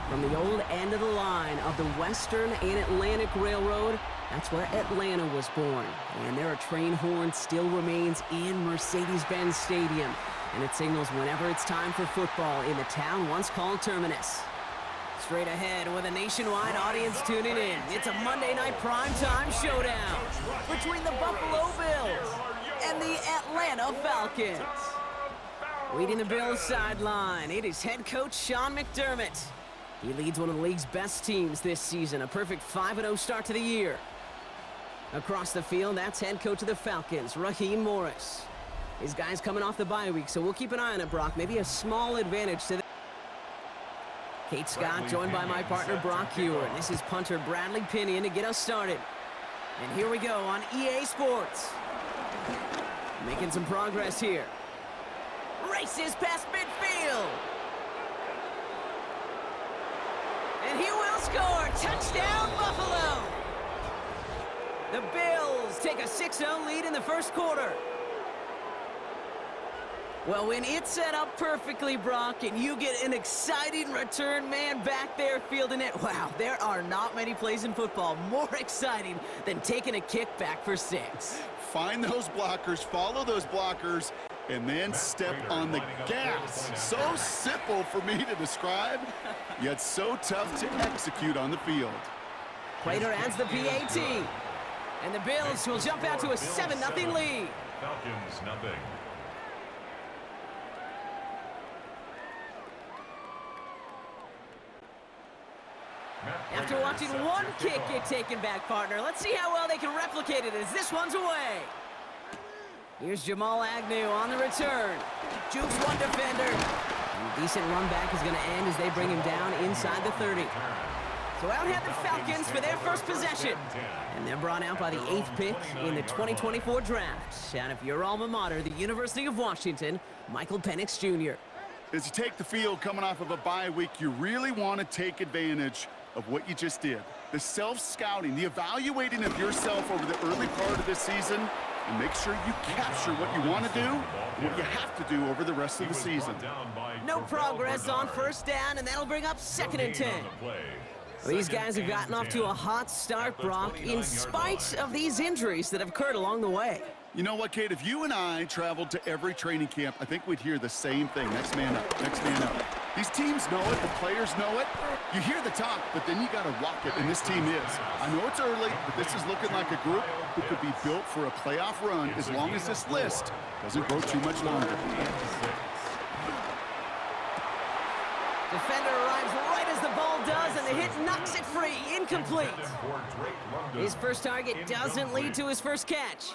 From the old end of the line of the Western and Atlantic Railroad, that's where Atlanta was born. And there are train horns still remains in Mercedes-Benz Stadium. And it signals whenever it's time for football in the town once called Terminus. Straight ahead with a nationwide audience tuning in. It's a Monday night primetime showdown between the Buffalo Bills and the Atlanta Falcons. Leading the Bills sideline, it is head coach Sean McDermott. He leads one of the league's best teams this season, a perfect 5-0 start to the year. Across the field, that's head coach of the Falcons, Raheem Morris. His guys coming off the bye week, so we'll keep an eye on it, Brock. Maybe a small advantage to them. Kate Scott joined by my partner, Brock Hewer. This is punter Bradley Pinion to get us started. And here we go on EA Sports. Making some progress here. Races past midfield. And he will score. Touchdown, Buffalo. The Bills take a 6-0 lead in the first quarter. Well, when it's set up perfectly, Brock, and you get an exciting return man back there fielding it, wow, there are not many plays in football more exciting than taking a kick back for 6. Find those blockers, follow those blockers, and then step on the gas. So simple for me to describe, yet so tough to execute on the field. Prater adds the PAT. And the Bills will jump out to a 7-0 lead. Falcons nothing. After watching one kick get taken back, partner, let's see how well they can replicate it as this one's away. Here's Jamal Agnew on the return. Jukes one defender. And a decent run back is going to end as they bring him down inside the 30. So out head the Falcons for their first possession. And they're brought out by the 8th pick in the 2024 draft. Out of your alma mater, the University of Washington, Michael Penix Jr. As you take the field coming off of a bye week, you really want to take advantage of what you just did. The self-scouting, the evaluating of yourself over the early part of this season, and make sure you capture what you want to do and what you have to do over the rest of the season. No progress on first down, and that'll bring up 2nd and 10. These guys have gotten off to a hot start, Brock, in spite of these injuries that have occurred along the way. You know what, Kate? If you and I traveled to every training camp, I think we'd hear the same thing. Next man up, next man up. These teams know it, the players know it. You hear the talk, but then you got to walk it, and this team is. I know it's early, but this is looking like a group who could be built for a playoff run as long as this list doesn't grow too much longer. Defender arrives right as the ball does, and the hit knocks it free, incomplete. His first target doesn't lead to his first catch.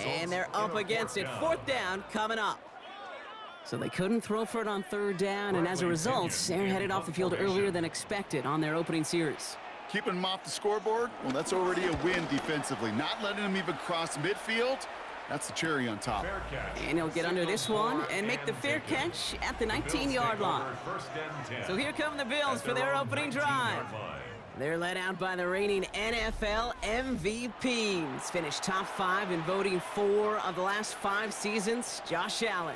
And they're up against it. 4th down coming up. So they couldn't throw for it on 3rd down, and as a result, they're headed off the field earlier than expected on their opening series. Keeping them off the scoreboard? Well, that's already a win defensively. Not letting them even cross midfield, that's the cherry on top. And he'll get under this one and make the fair catch at the 19-yard line. So here come the Bills for their opening drive. They're led out by the reigning NFL MVPs. Finished top 5 in voting 4 of the last 5 seasons, Josh Allen.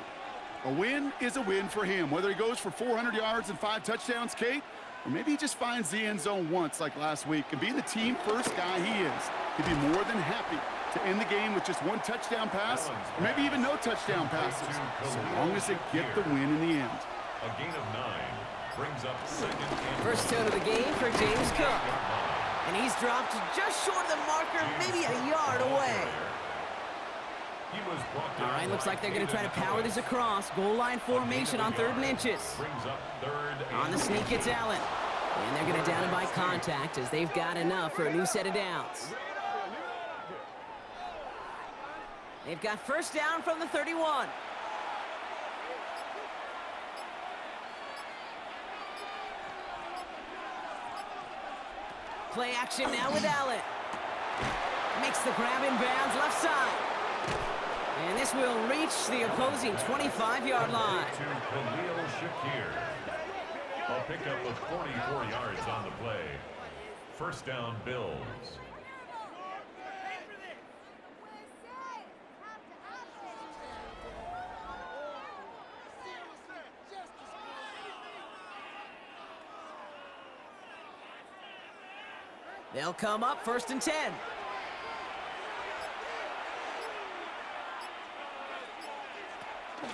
A win is a win for him, whether he goes for 400 yards and 5 touchdowns, Kate, or maybe he just finds the end zone once like last week. And being the team-first guy he is, he'd be more than happy to end the game with just 1 touchdown pass, or maybe even no touchdown passes, so long as they get the win in the end. A gain of 9 brings up 2nd and First down of the game for James Cook. And he's dropped just short of the marker, maybe a yard away. All right, looks like they're going to try to power this across. Goal line formation on 3rd and inches. On the sneak, it's Allen. And they're going to down him by contact as they've got enough for a new set of downs. They've got first down from the 31. Play action now with Allen. Makes the grab in bounds left side. And this will reach the opposing 25-yard line. A pickup of 44 yards on the play. First down, Bills. They'll come up 1st and 10.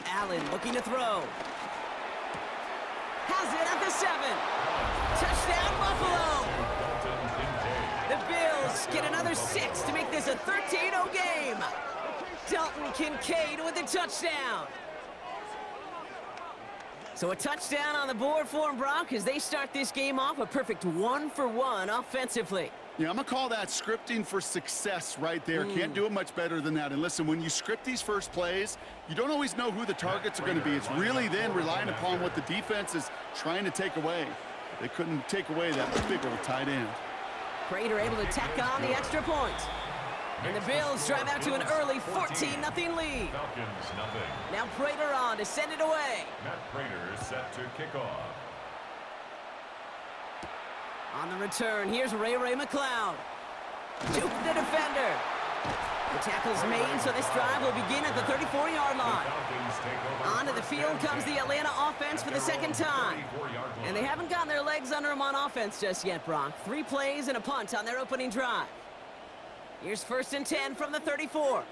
Allen looking to throw. Has it at the 7. Touchdown, Buffalo. The Bills get another 6 to make this a 13-0 game. Dalton Kincaid with a touchdown. So a touchdown on the board for them, Brock, as they start this game off a perfect 1-for-1 offensively. Yeah, I'm going to call that scripting for success right there. Can't do it much better than that. And listen, when you script these first plays, you don't always know who the targets are going to be. It's really then relying upon what the defense is trying to take away. They couldn't take away that big old tight end. Prater able to tack on the extra point. And the Bills drive out to an early 14-0 lead. Falcons nothing. Now Prater on to send it away. Matt Prater set to kick off. On the return, here's Ray McLeod. Juke the defender. The tackle's made, so this drive will begin at the 34-yard line. Onto the field comes the Atlanta offense for the second time. And they haven't gotten their legs under them on offense just yet, Brock. 3 plays and a punt on their opening drive. Here's 1st and 10 from the 34.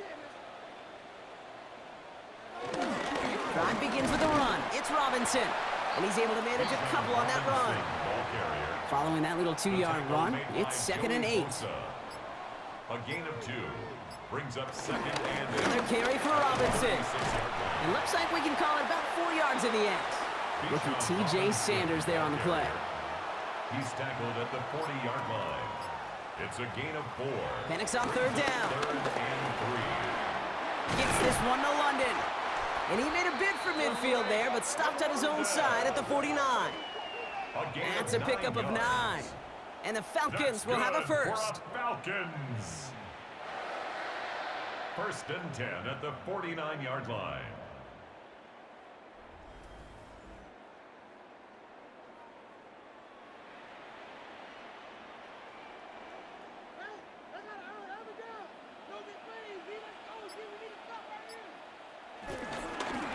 Drive begins with a run. It's Robinson. And he's able to manage a couple on that run. Following that little 2-yard run, it's 2nd and 8. A gain of 2 brings up 2nd and 8. Another carry for Robinson. It looks like we can call it about 4 yards in the end. Rookie T.J. Sanders there on the play. He's tackled at the 40-yard line. It's a gain of 4. Penix on 3rd down. 3rd and 3. Gets this one to London. And he made a bid for midfield there, but stopped on his own side at the 49. That's a pickup of 9. And the Falcons will have a first. Falcons. 1st and 10 at the 49-yard line.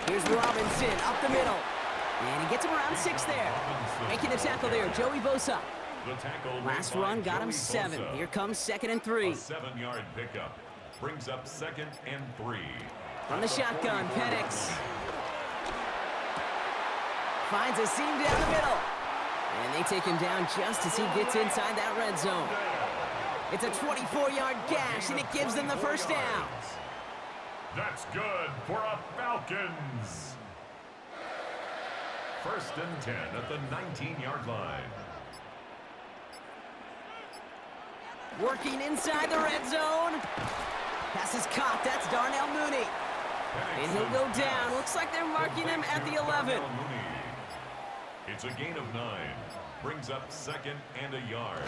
Here's Robinson up the middle. And he gets him around 6 there. Making the tackle there, Joey Bosa. Last run got him 7. Here comes 2nd and 3. A 7-yard pickup brings up 2nd and 3. From the shotgun, Penix. Finds a seam down the middle. And they take him down just as he gets inside that red zone. It's a 24-yard gash, and it gives them the first down. That's good for a Falcons. 1st and 10 at the 19-yard line. Working inside the red zone. Pass is caught. That's Darnell Mooney. And he'll go down. Looks like they're marking him at the 11. It's a gain of 9. Brings up 2nd and a yard.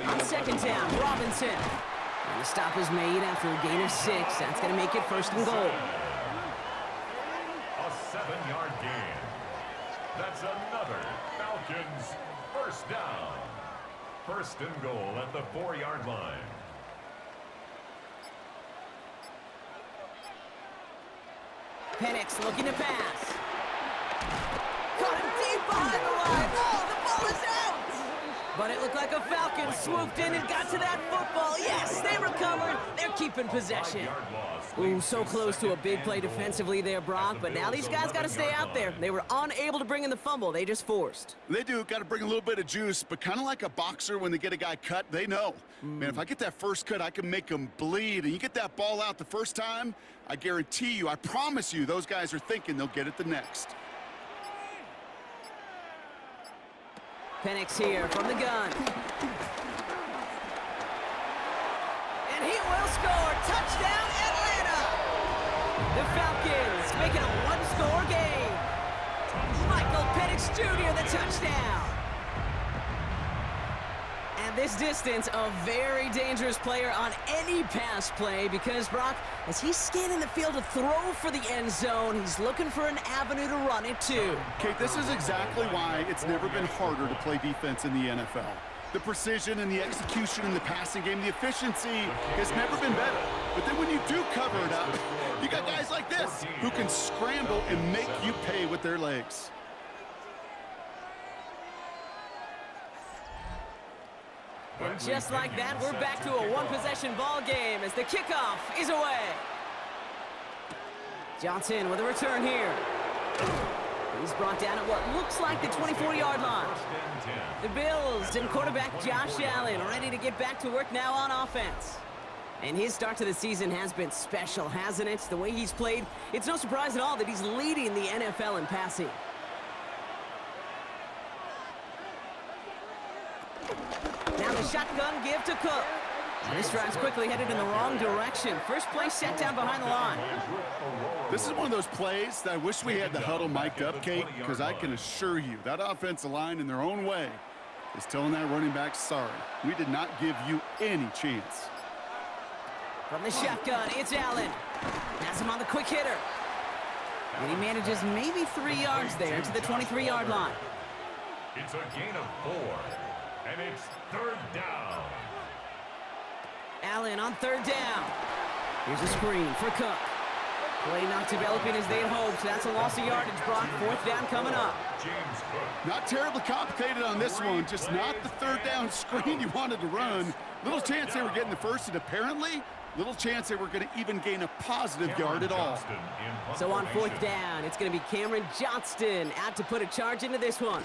On 2nd down, Robinson. And the stop is made after a gain of 6. That's going to make it 1st and goal. A 7-yard gain. That's another Falcons first down. 1st and goal at the 4-yard line. Penix looking to pass. Caught him deep behind the line. Oh, the ball is out! But it looked like a Falcon swooped in and got to that football. Yes, they recovered. They're keeping possession. Ooh, so close to a big play defensively there, Brock. But now these guys got to stay out there. They were unable to bring in the fumble. They just forced. They do. Got to bring a little bit of juice, but kind of like a boxer when they get a guy cut, they know. Man, if I get that first cut, I can make him bleed. And you get that ball out the first time, I guarantee you, I promise you, those guys are thinking they'll get it the next. Penix here from the gun. And he will score. Touchdown, Atlanta! The Falcons make it a one-score game. Michael Penix Jr. the touchdown. And this distance, a very dangerous player on any pass play because, Brock, as he's scanning the field to throw for the end zone, he's looking for an avenue to run it to. Kate, this is exactly why it's never been harder to play defense in the NFL. The precision and the execution in the passing game, the efficiency has never been better. But then when you do cover it up, you got guys like this who can scramble and make you pay with their legs. And just like that, we're back to a one-possession ball game as the kickoff is away. Johnson with a return here. He's brought down at what looks like the 24-yard line. The Bills and quarterback Josh Allen ready to get back to work now on offense. And his start to the season has been special, hasn't it? The way he's played, it's no surprise at all that he's leading the NFL in passing. Now the shotgun give to Cook. This drive's quickly headed in the wrong direction. First play set down behind the line. This is one of those plays that I wish we had the huddle mic'd up, Kate, because I can assure you that offensive line in their own way is telling that running back, sorry, we did not give you any chance. From the shotgun, it's Allen. Has him on the quick hitter. And he manages maybe 3 yards there to the 23-yard line. It's a gain of 4, and it's third down. Allen on third down. Here's a screen for Cook. Play not developing as they had hoped. That's a loss of yardage, Brock. Fourth down coming up. James Cook. Not terribly complicated on this one, just not the third down screen you wanted to run. Little chance they were getting the first, and apparently little chance they were going to even gain a positive yard at all. So on fourth down, it's going to be Cameron Johnston out to put a charge into this one.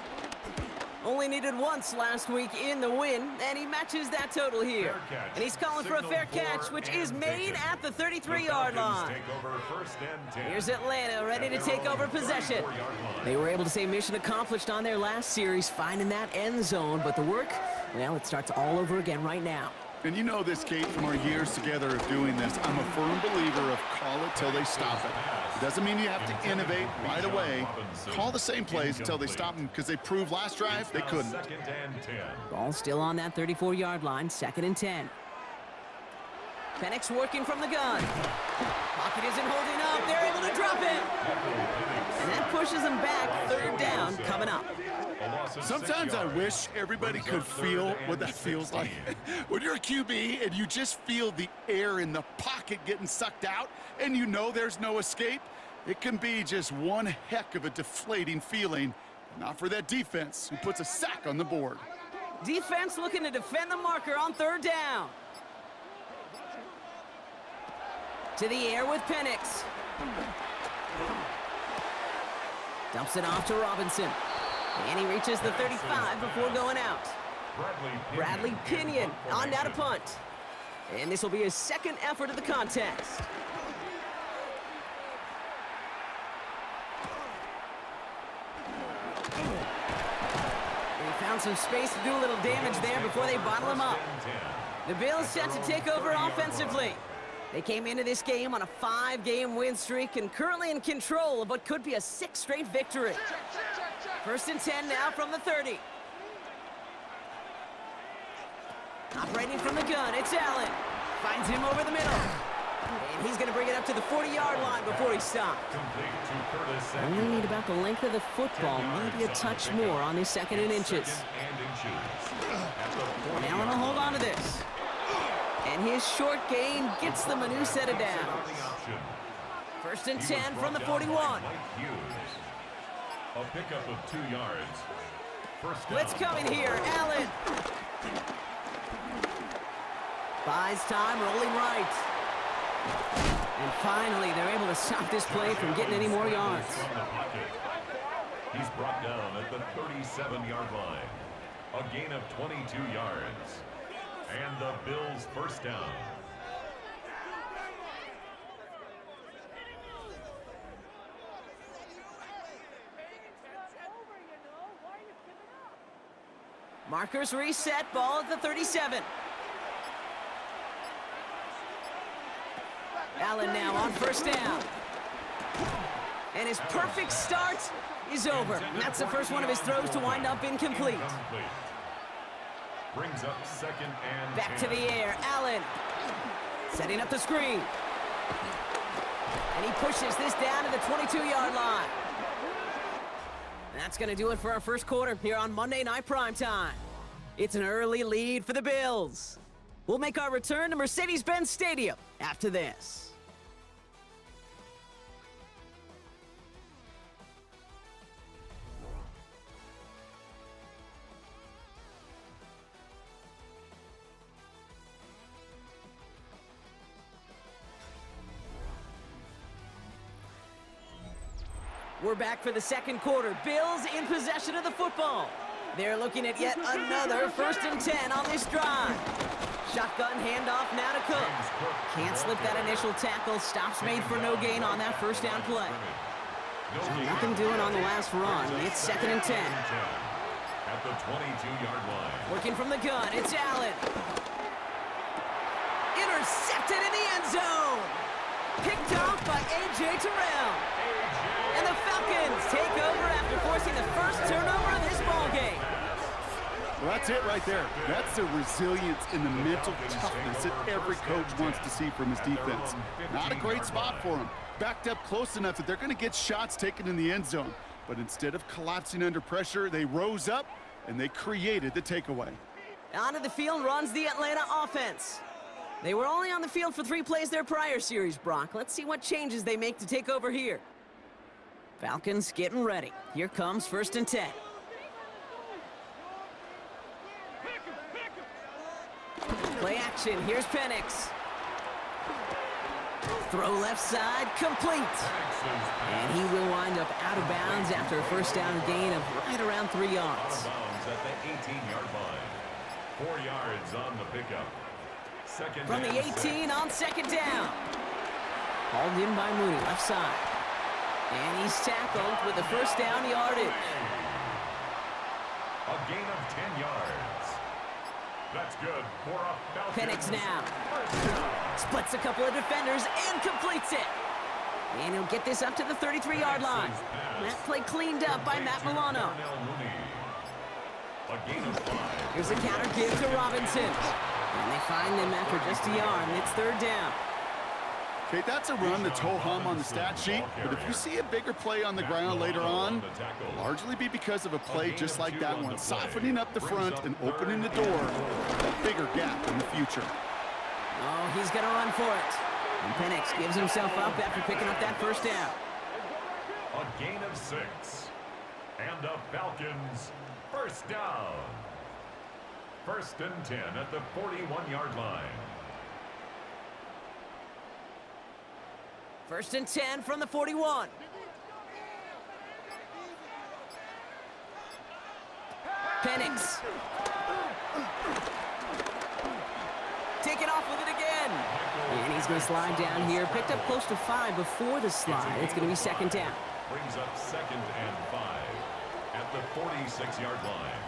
Only needed once last week in the win, and he matches that total here. And he's calling for a fair catch, which is made at the 33-yard line. Here's Atlanta ready to take over possession. They were able to say mission accomplished on their last series, finding that end zone, but the work, well, it starts all over again right now. And you know this, Kate, from our years together of doing this. I'm a firm believer of call it till they stop it. It doesn't mean you have to innovate right away. Call the same plays until they stop them, because they proved last drive they couldn't. Ball still on that 34-yard line, 2nd and 10. Penix working from the gun. Pocket isn't holding up. They're able to drop it. And that pushes them back. Third down coming up. Sometimes I wish everybody could feel what that feels like. When you're a QB and you just feel the air in the pocket getting sucked out and you know there's no escape, it can be just one heck of a deflating feeling. Not for that defense who puts a sack on the board. Defense looking to defend the marker on third down. To the air with Penix. Dumps it off to Robinson. And he reaches the 35 before going out. Bradley Pinion on down to punt. And this will be his second effort of the contest. He found some space to do a little damage there before they bottle him up. The Bills set to take over offensively. They came into this game on a 5-game win streak and currently in control of what could be a 6th straight victory. 1st and 10 now from the 30. Operating from the gun, it's Allen. Finds him over the middle. And he's going to bring it up to the 40-yard line before he stops. Only need about the length of the football, maybe a touch more on his 2nd and inches. And Allen will hold on to this. And his short gain gets them a new set of downs. 1st and 10 from the 41. A pickup of 2 yards. First down. Blitz coming here, Allen. Buys time, rolling right. And finally, they're able to stop this play from getting any more yards. He's brought down at the 37-yard line. A gain of 22 yards. And the Bills' first down. Markers reset, ball at the 37. Allen now on first down. And his perfect start is over. And that's the first one of his throws to wind up incomplete. Brings up 2nd and Back 10. to the air, Allen. Setting up the screen. And he pushes this down to the 22-yard line. That's going to do it for our first quarter here on Monday Night Primetime. It's an early lead for the Bills. We'll make our return to Mercedes-Benz Stadium after this. We're back for the second quarter. Bills in possession of the football. They're looking at yet another 1st and 10 on this drive. Shotgun handoff now to Cook. Can't slip that initial tackle. Stops made for no gain on that first down play. So nothing doing on the last run. It's 2nd and 10. At the 22-yard line. Working from the gun, it's Allen. Intercepted in the end zone. Picked off by A.J. Terrell. And the Falcons take over after forcing the first turnover of this ballgame. Well, that's it right there. That's the resilience and the mental toughness that every coach wants to see from his defense. Not a great spot for him. Backed up close enough that they're going to get shots taken in the end zone. But instead of collapsing under pressure, they rose up and they created the takeaway. Onto the field runs the Atlanta offense. They were only on the field for 3 plays their prior series, Brock. Let's see what changes they make to take over here. Falcons getting ready. Here comes 1st and 10. Play action. Here's Penix. Throw left side, complete. And he will wind up out of bounds after a first down gain of right around 3 yards. Out of bounds at the 18-yard line. 4 yards on the pickup. Second from the 18 on 2nd down. Hauled in by Mooney, left side. And he's tackled with the first down yardage. A gain of 10 yards. That's good for a Falcons. Penix now. Splits a couple of defenders and completes it. And he'll get this up to the 33-yard line. That play cleaned up by Matt Milano. A gain of 5. Here's a counter give to Robinson. And they find him after just a yard, and it's 3rd down. Okay, that's a run that's ho-hum on the stat sheet, but if you see a bigger play on the ground later on, it'll largely be because of a play just like that one, softening up the front and opening the door for a bigger gap in the future. Oh, he's going to run for it. And Penix gives himself up after picking up that first down. A gain of 6. And the Falcons, first down. 1st and 10 at the 41-yard line. 1st and 10 from the 41. Penix. Taking off with it again. And he's going to slide down here. Picked up close to 5 before the slide. It's going to be 2nd down. Brings up 2nd and 5 at the 46-yard line.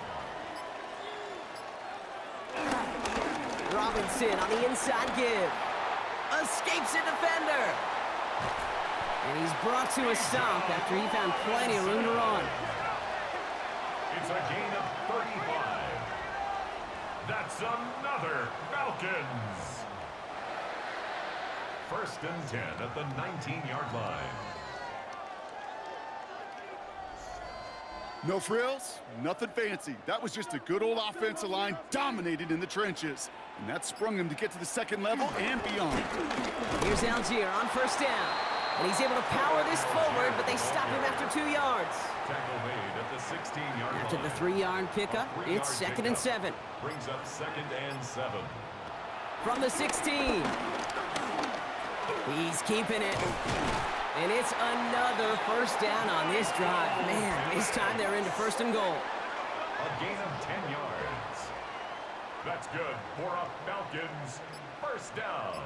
Robinson on the inside give. Escapes a defender. And he's brought to a stop after he found plenty of room to run. It's a gain of 35. That's another Falcons. 1st and 10 at the 19-yard line. No frills, nothing fancy. That was just a good old offensive line dominated in the trenches. And that sprung him to get to the 2nd level and beyond. Here's Algier on 1st down. And he's able to power this forward, but they stop him after 2 yards. Tackle made at the 16-yard line. After the 3-yard pickup, it's 2nd and 7. Brings up 2nd and 7. From the 16. He's keeping it. And it's another first down on this drive. Man, this time they're into 1st and goal. A gain of 10 yards. That's good for a Falcons first down.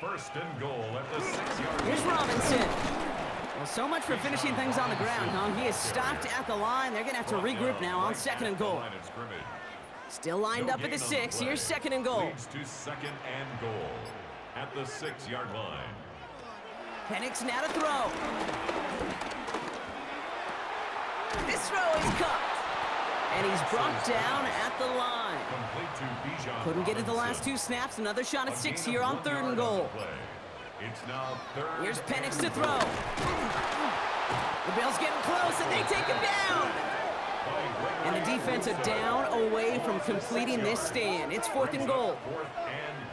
1st and goal at the 6-yard line. Here's Robinson. Well, so much for finishing things on the ground, huh? He is stopped at the line. They're going to have to regroup now on 2nd and goal. Still lined up at the 6. Here's 2nd and goal. Leads to 2nd and goal at the 6-yard line. Penix now to throw. This throw is caught. And he's brought down at the line. Couldn't get it the last 2 snaps. Another shot at 6 here on 3rd and goal. It's now 3rd. Here's Penix to throw. The Bills getting close, and they take him down. And the defense are down away from completing this stand. It's 4th and goal.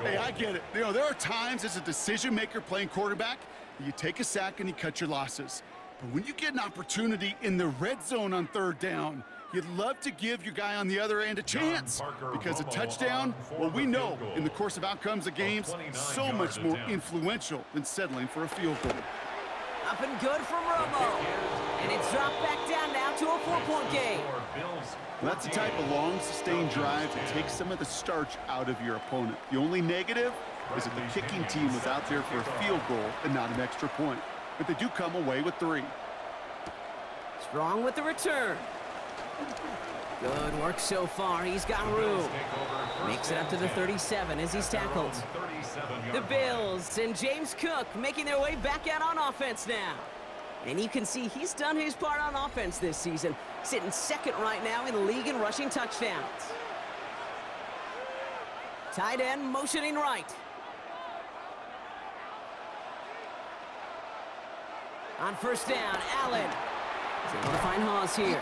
Hey, I get it. You know, there are times as a decision maker playing quarterback, you take a sack and you cut your losses. But when you get an opportunity in the red zone on 3rd down, you'd love to give your guy on the other end a chance, because a touchdown, well, we know in the course of outcomes of games, so much more influential than settling for a field goal. Up and good from Romo. And it's dropped back down now to a 4-point game. That's the type of long, sustained drive that takes some of the starch out of your opponent. The only negative is that the kicking team was out there for a field goal and not an extra point. But they do come away with 3. Strong with the return. Good work so far. He's got room. Makes it up to the 37 as he's tackled. The Bills and James Cook making their way back out on offense now. And you can see he's done his part on offense this season, sitting second right now in the league in rushing touchdowns. Tight end motioning right. On first down, Allen. He's able to find Hawes here.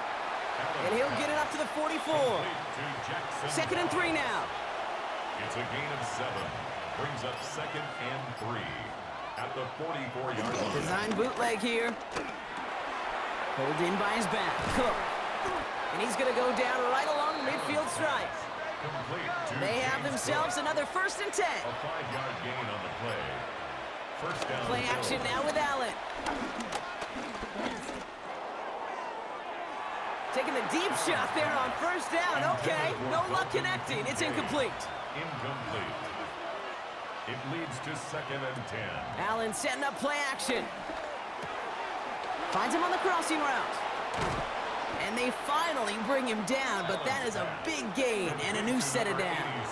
And he'll get it up to the 44. 2nd and 3 now. It's a gain of 7. Brings up 2nd and 3 at the 44-yard line. Design bootleg here. Pulled in by his back. Cook. And he's going to go down right along the midfield stripe. They have themselves another 1st and 10. A 5-yard gain on the play. First down. Play action now with Allen. Taking the deep shot there on first down. Okay, no luck connecting. It's incomplete. Incomplete. It leads to 2nd and 10. Allen setting up play action. Finds him on the crossing route. And they finally bring him down, but that is a big gain and a new set of downs.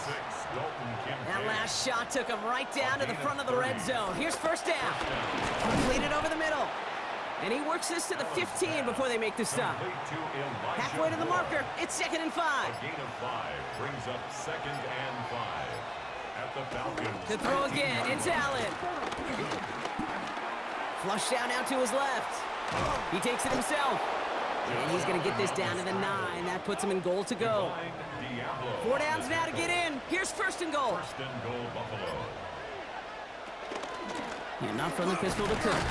That last shot took him right down to the front of the red zone. Here's first down. Completed over the middle. And he works this to the 15 before they make the stop. Halfway to the marker. It's 2nd and 5. A gain of 5 brings up 2nd and 5 at the Falcons. To throw again, it's Allen. Flush down now to his left. He takes it himself. And he's going to get this down to the 9. That puts him in goal to go. 4 downs now to get in. Here's 1st and goal. 1st and goal, Buffalo. And not from the pistol to Cook.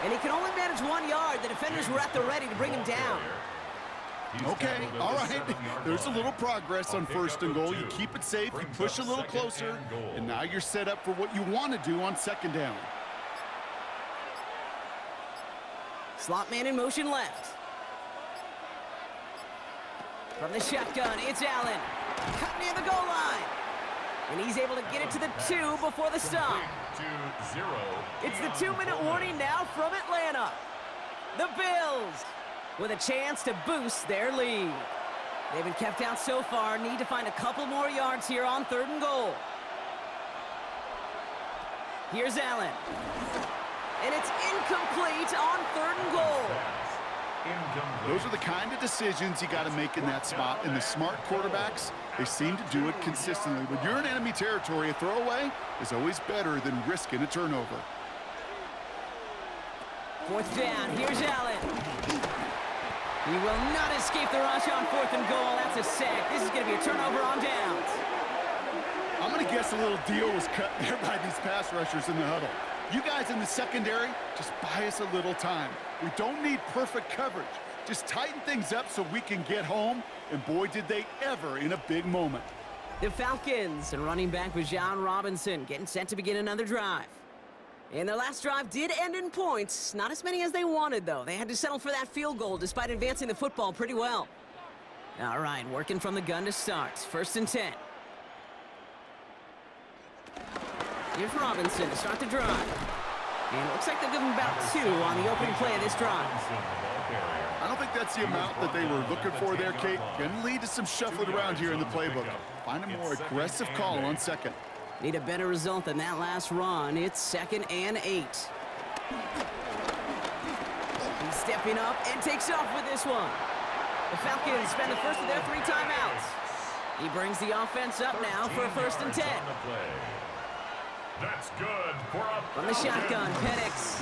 And he can only manage 1 yard. The defenders were at the ready to bring him down. Okay, all right. There's a little progress on 1st and goal. You keep it safe, you push a little closer, and now you're set up for what you want to do on 2nd down. Slot man in motion left. From the shotgun, it's Allen. Cut near the goal line. And he's able to get it to the 2 before the stop. 2-0. It's the 2-minute warning now from Atlanta. The Bills with a chance to boost their lead. They've been kept out so far. Need to find a couple more yards here on 3rd and goal. Here's Allen. And it's incomplete on 3rd and goal. Those are the kind of decisions you got to make in that spot. And the smart quarterbacks, they seem to do it consistently. When you're in enemy territory, a throwaway is always better than risking a turnover. 4th down, here's Allen. He will not escape the rush on 4th and goal. That's a sack. This is going to be a turnover on downs. I'm going to guess a little deal was cut there by these pass rushers in the huddle. You guys in the secondary, just buy us a little time. We don't need perfect coverage. Just tighten things up so we can get home, and boy, did they ever in a big moment. The Falcons and running back Bijan Robinson getting set to begin another drive. And their last drive did end in points. Not as many as they wanted, though. They had to settle for that field goal despite advancing the football pretty well. All right, working from the gun to start. 1st and 10. Here's Robinson to start the drive. And it looks like they'll give him about 2 on the opening play of this drive. I don't think that's the amount that they were looking for there, Kate. Can lead to some shuffling around here in the playbook. Find a more aggressive call on 2nd. Need a better result than that last run. It's 2nd and 8. He's stepping up and takes off with this one. The Falcons spend the first of their 3 timeouts. He brings the offense up now for a 1st and 10. That's good for a From the shotgun, Penix.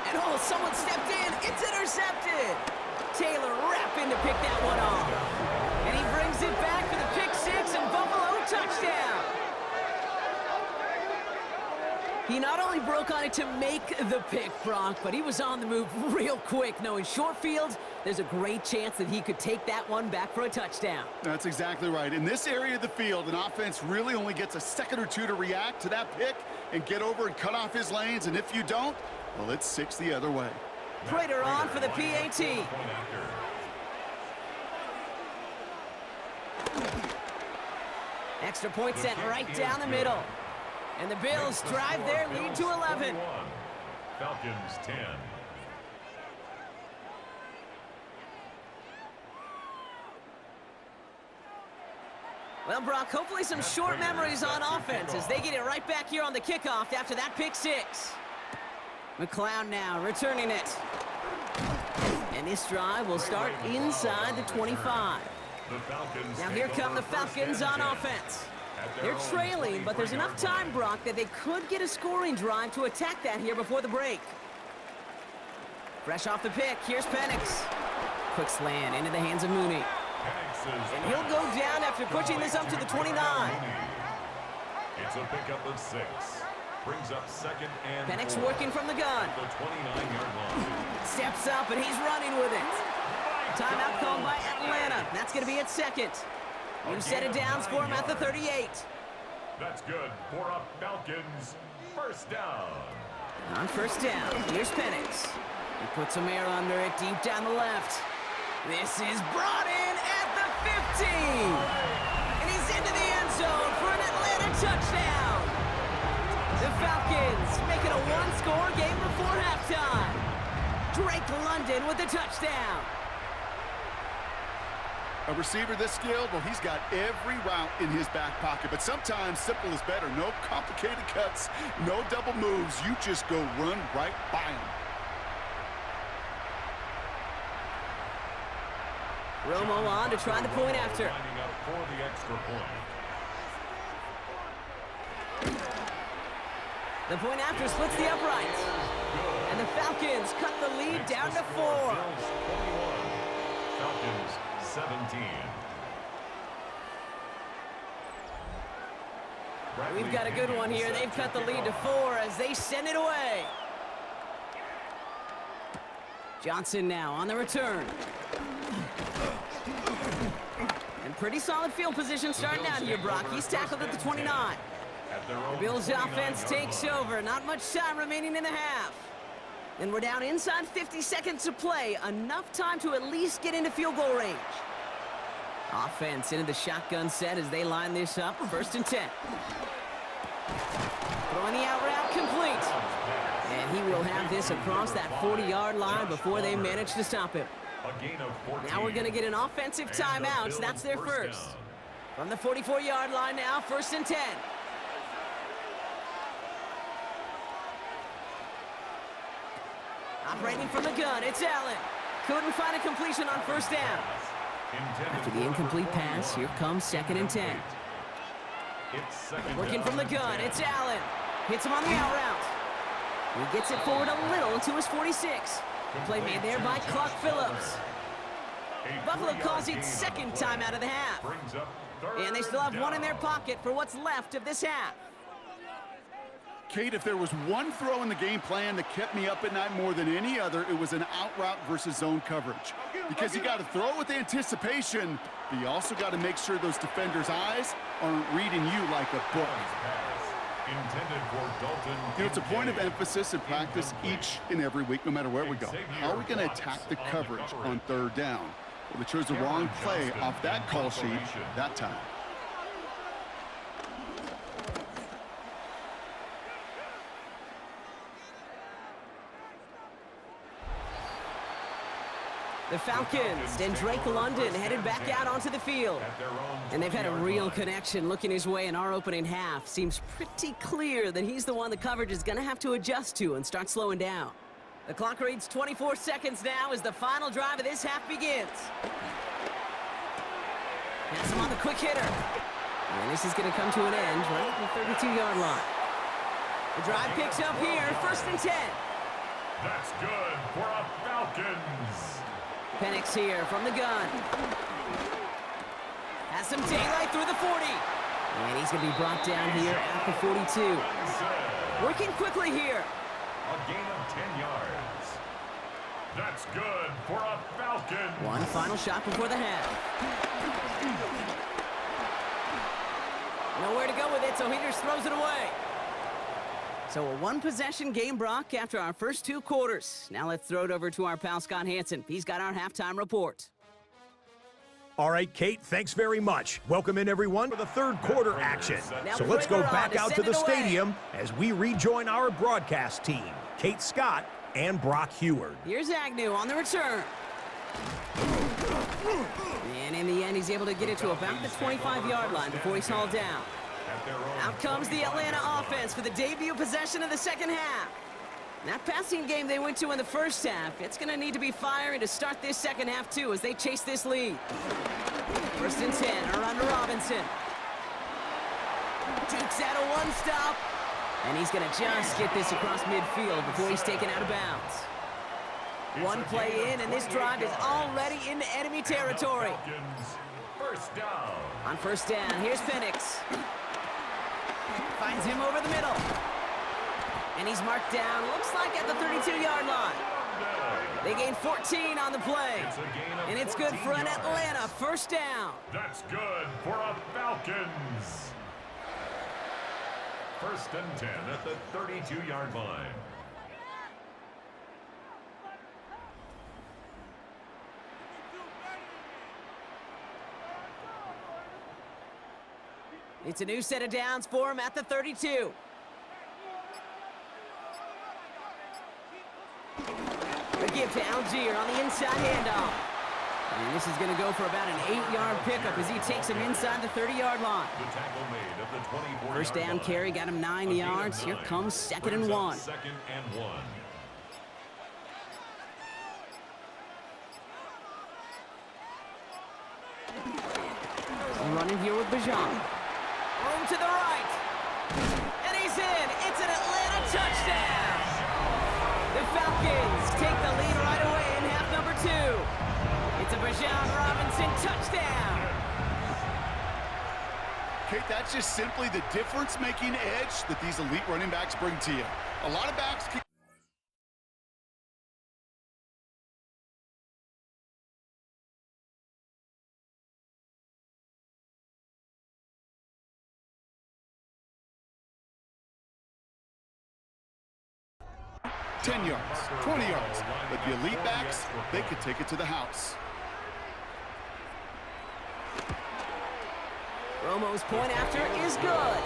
And oh, someone stepped in. It's intercepted. Taylor rapping to pick that one off. And he brings it back for the pick 6 and Buffalo touchdown. He not only broke on it to make the pick, Brock, but he was on the move real quick, knowing short fields, there's a great chance that he could take that one back for a touchdown. That's exactly right. In this area of the field, an offense really only gets a second or two to react to that pick and get over and cut off his lanes, and if you don't, well, it's 6 the other way. Prater on for the PAT. Extra point sent right down the middle. And the Bills drive their lead to 11. Falcons 10. Well, Brock, hopefully some short memories on offense as they get it right back here on the kickoff after that pick six. McLeod now returning it. And this drive will start inside the 25. Now here come the Falcons on offense. They're trailing, but there's enough time, Brock, that they could get a scoring drive to attack that here before the break. Fresh off the pick, here's Penix. Quick slant into the hands of Mooney. And he'll go down after pushing this up to the 29. It's a pickup of 6. Brings up second and Penix working from the gun. the 29-yard line. Steps up, and he's running with it. Timeout called by Atlanta. That's going to be at second. New set of downs for him at the 38. That's good for a Falcons first down. On first down, here's Penix. He puts some air under it deep down the left. This is brought in at the 15. And he's into the end zone for an Atlanta touchdown. The Falcons make it a one-score game before halftime. Drake London with the touchdown. A receiver this skilled, well, he's got every route in his back pocket, but sometimes simple is better. No complicated cuts, no double moves. You just go run right by him. Romo on to try the point after. Lining up for the extra point. The point after splits the uprights. And the Falcons cut the lead down to 4. Bills 21, Falcons 17. We've got a good one here. They've cut the lead to 4 as they send it away. Johnson now on the return. And pretty solid field position starting out here, Brock. He's tackled at the 29. The Bills offense takes over. Not much time remaining in the half. And we're down inside 50 seconds to play. Enough time to at least get into field goal range. Offense into the shotgun set as they line this up. 1st and 10. Throwing the out route complete. And he will have this across that 40-yard line before they manage to stop him. A gain of 14. Now we're going to get an offensive timeout. So that's their first. From the 44-yard line now, 1st and 10. Operating from the gun, it's Allen. Couldn't find a completion on 1st down. After the incomplete pass, here comes 2nd and 10. Working from the gun, it's Allen. Hits him on the out route. He gets it forward a little to his 46. Play made there by Clark Phillips. Buffalo calls it 2nd time out of the half. And they still have one in their pocket for what's left of this half. Kate, if there was one throw in the game plan that kept me up at night more than any other, it was an out route versus zone coverage. Because you got to throw with anticipation, but you also got to make sure those defenders' eyes aren't reading you like a book. Intended for Dalton. You know, it's a point of emphasis in practice each and every week, no matter where we go. How are we going to attack the coverage on 3rd down? Well, they chose the wrong play off that call sheet that time. The Falcons and Drake London headed back out onto the field. And they've had a real connection looking his way in our opening half. Seems pretty clear that he's the one the coverage is going to have to adjust to and start slowing down. The clock reads 24 seconds now as the final drive of this half begins. Pass him on the quick hitter. And this is going to come to an end right at the 32-yard line. The drive picks up here, 1st and 10. That's good for a Falcons. Penix here from the gun. Has some daylight through the 40. And he's going to be brought down here at the 42. Working quickly here. A gain of 10 yards. That's good for a Falcon. One final shot before the half. Nowhere to go with it, so he just throws it away. So a one-possession game, Brock, after our first 2 quarters. Now let's throw it over to our pal Scott Hansen. He's got our halftime report. All right, Kate, thanks very much. Welcome in, everyone, for the third quarter action. So let's go back out to the stadium as we rejoin our broadcast team, Kate Scott and Brock Heward. Here's Agnew on the return. And in the end, he's able to get it to about the 25-yard line before he's hauled down. Out comes the Atlanta offense for the debut possession of the second half. That passing game they went to in the first half, it's going to need to be firing to start this second half, too, as they chase this lead. First and 10, around to Robinson. Dukes out a one-stop. And he's going to just get this across midfield before he's taken out of bounds. One play in, and this drive is already into enemy territory. First down. On first down, here's Penix. Finds him over the middle. And he's marked down, looks like at the 32-yard line. They gain 14 on the play. And it's good for an Atlanta first down. That's good for a Falcons. First and 10 at the 32-yard line. It's a new set of downs for him at the 32. A give to Algier on the inside handoff. And this is going to go for about an 8-yard pickup as he takes him inside the 30-yard line. The tackle made of the 24-yard First down carry got him 9 yards. Here comes second and 1. Second and 1. Running here with Bajan. Room to the right. And he's in. It's an Atlanta touchdown. The Falcons take the lead right away in half number 2. It's a Bajan Robinson touchdown. Kate, that's just simply the difference-making edge that these elite running backs bring to you. A lot of backs can... 10 yards, 20 yards. But the elite backs, they could take it to the house. Romo's point after is good.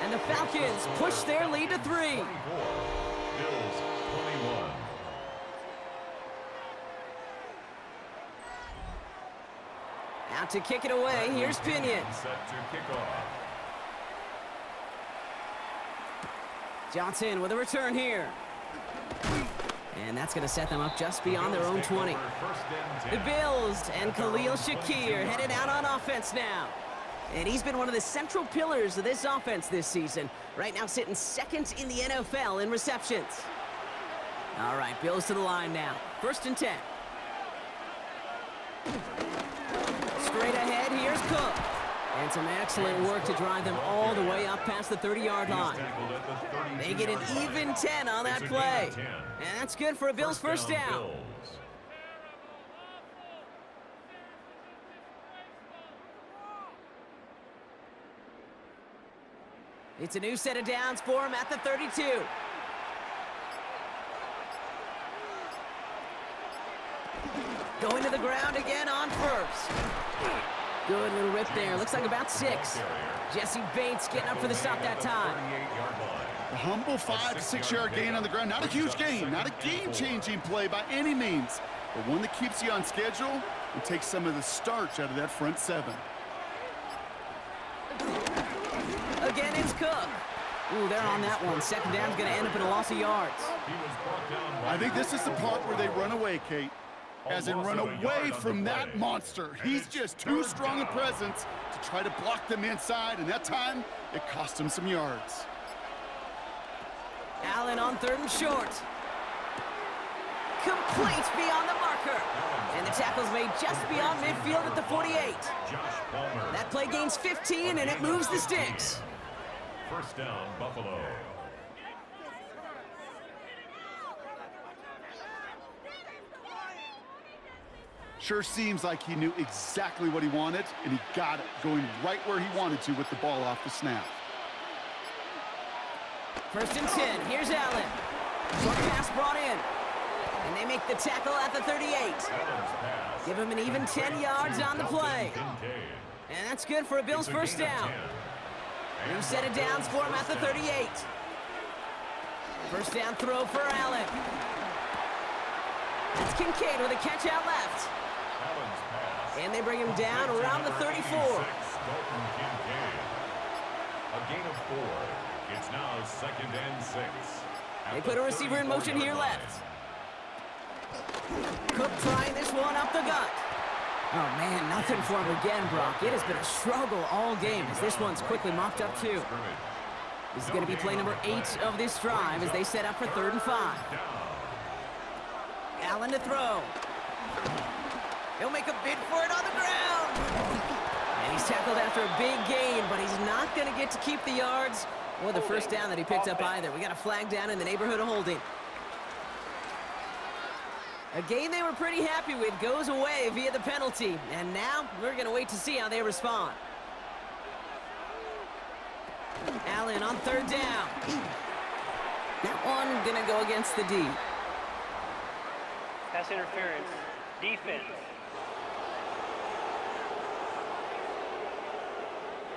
And the Falcons push their lead to 3. 24. Bills 21. Out to kick it away, here's Pinion. Set to kick off. Johnson with a return here. And that's going to set them up just beyond their own 20. The Bills and Khalil Shakir headed out on offense now. And he's been one of the central pillars of this offense this season. Right now sitting second in the NFL in receptions. All right, Bills to the line now. First and 10. Straight ahead, here's Cook. And some excellent work to drive them all the way up past the 30-yard line. They get an even 10 on that play. And that's good for a Bills first down. It's a new set of downs for him at the 32. Going to the ground again on first. Good little rip there. Looks like about 6. Jesse Bates getting up for the stop that time. A humble 5 to 6 yard gain on the ground. Not a huge gain, not a game-changing play by any means, but one that keeps you on schedule and takes some of the starch out of that front 7. Again, it's Cook. Ooh, they're on that one. Second down's going to end up in a loss of yards. I think this is the part where they run away, Kate. As in run away from that monster. He's just too strong a presence to try to block them inside, and that time, it cost him some yards. Allen on 3rd and short. Complete beyond the marker. And the tackle's made just beyond midfield at the 48. That play gains 15, and it moves the sticks. First down, Buffalo. Sure seems like he knew exactly what he wanted, and he got it, going right where he wanted to with the ball off the snap. 1st and 10. Here's Allen. Short pass brought in. And they make the tackle at the 38. Give him an even 10 yards on the play. And that's good for a Bills first down. New set of downs for him at the 38. First down throw for Allen. That's Kincaid with a catch out left. And they bring him down around the 34. A gain of 4. It's now 2nd and 6. They put a receiver in motion here left. Cook trying this one up the gut. Oh, man, nothing for him again, Brock. It has been a struggle all game as this one's quickly mopped up, too. This is going to be play number 8 of this drive as they set up for 3rd and 5. Allen to throw. He'll make a bid for it on the ground. And he's tackled after a big gain, but he's not going to get to keep the yards or the first down that he picked up either. We got a flag down in the neighborhood of holding. A game they were pretty happy with goes away via the penalty. And now we're going to wait to see how they respond. Allen on 3rd down. That one going to go against the D. Pass interference. Defense.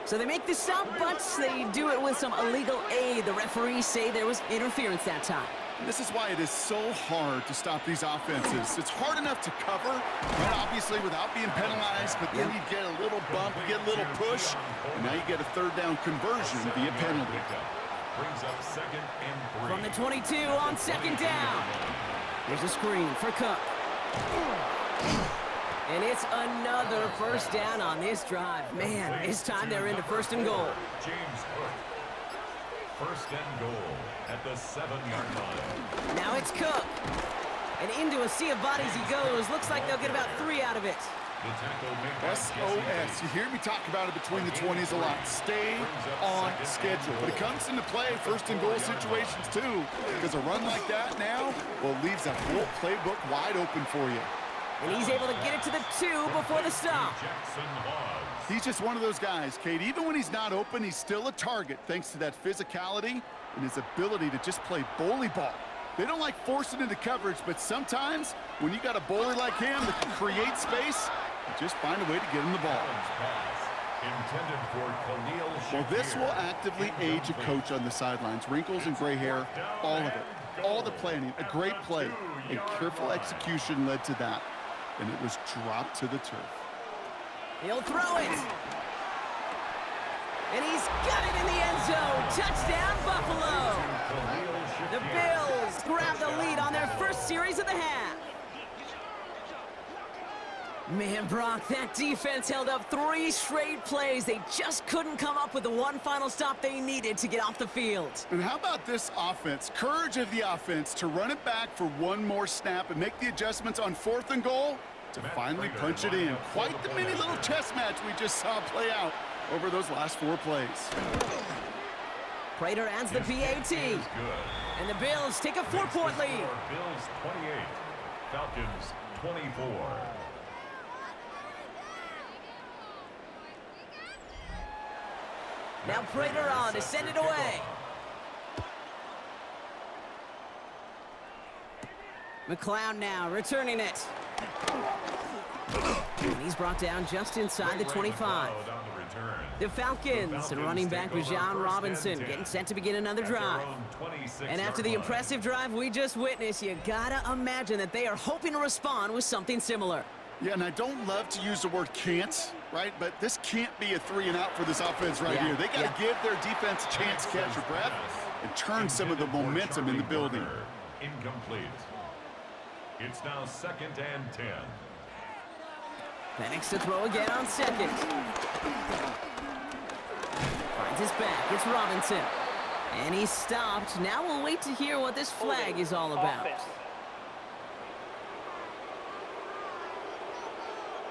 So they make the stop, but they do it with some illegal aid. The referees say there was interference that time. This is why it is so hard to stop these offenses. It's hard enough to cover, right, obviously, without being penalized, but then you get a little bump, you get a little push, and now you get a 3rd down conversion via penalty. Brings up 2nd and 3. From the 22 on 2nd down. There's a screen for Cook. And it's another first down on this drive. Man, this time they're into 1st and goal. James Cook. 1st and goal at the 7-yard line. Now it's Cook. And into a sea of bodies he goes. Looks like they'll get about 3 out of it. SOS. You hear me talk about it between the 20s a lot. Stay on schedule. But it comes into play 1st and goal situations too. Because a run like that now, well, leaves that whole playbook wide open for you. And he's able to get it to the 2 before the stop. He's just one of those guys, Kate. Even when he's not open, he's still a target thanks to that physicality and his ability to just play bully ball. They don't like forcing into coverage, but sometimes when you got a bully like him that can create space, you just find a way to get him the ball. Well, this will actively age a coach on the sidelines. Wrinkles and gray hair, all of it. All the planning, a great play, and careful execution led to that. And it was dropped to the turf. He'll throw it. And he's got it in the end zone. Touchdown, Buffalo. The Bills grab the lead on their first series of the half. Man, Brock, that defense held up 3 straight plays. They just couldn't come up with the one final stop they needed to get off the field. And how about this offense? Courage of the offense to run it back for one more snap and make the adjustments on 4th and goal to finally punch it in. Quite the mini little chess match we just saw play out over those last 4 plays. Prater adds the PAT. And the Bills take a 4-point lead. Bills 28, Falcons 24. Now Prater on to send it away. McLeod now returning it. And he's brought down just inside the 25. The Falcons and running back Bijan Robinson getting set to begin another drive. And after the impressive drive we just witnessed, you gotta imagine that they are hoping to respond with something similar. Yeah, and I don't love to use the word can't, right? But this can't be a 3-and-out for this offense right here. They got to give their defense a chance to catch their breath and turn some of the momentum in the building. Incomplete. It's now 2nd and 10. Penix to throw again on 2nd. Finds his back. It's Robinson. And he's stopped. Now we'll wait to hear what this flag is all about.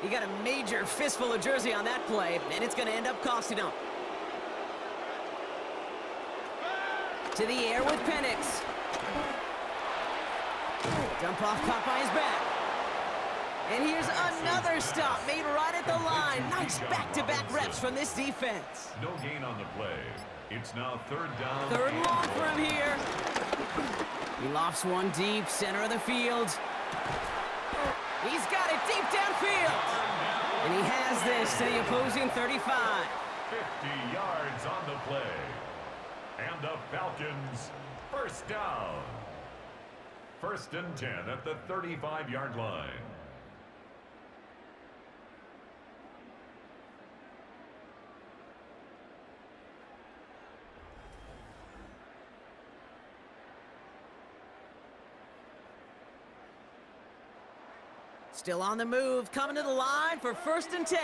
He got a major fistful of jersey on that play, and it's going to end up costing him. To the air with Penix. Dump off caught by his back. And here's another stop made right at the line. Nice back-to-back reps from this defense. No gain on the play. It's now third down. Third and long for him here. He lofts one deep, center of the field. He's got it deep downfield. And he has this to the opposing 35. 50 yards on the play. And the Falcons, first down. First and 10 at the 35-yard line. Still on the move, coming to the line for first and 10.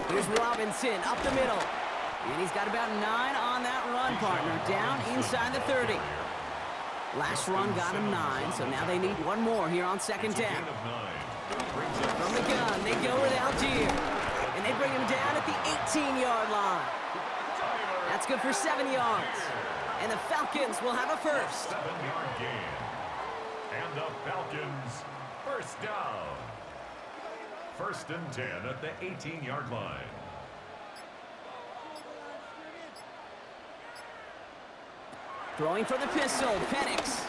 Here's Robinson up the middle. And he's got about 9 on that run, partner. Down inside the 30. Last run got him 9, so now they need one more here on second down. From the gun, they go with Algier. And they bring him down at the 18-yard line. That's good for 7 yards. And the Falcons will have a first. 7-yard gain. And the Falcons, first down. First and 10 at the 18-yard line. Throwing for the pistol, Penix.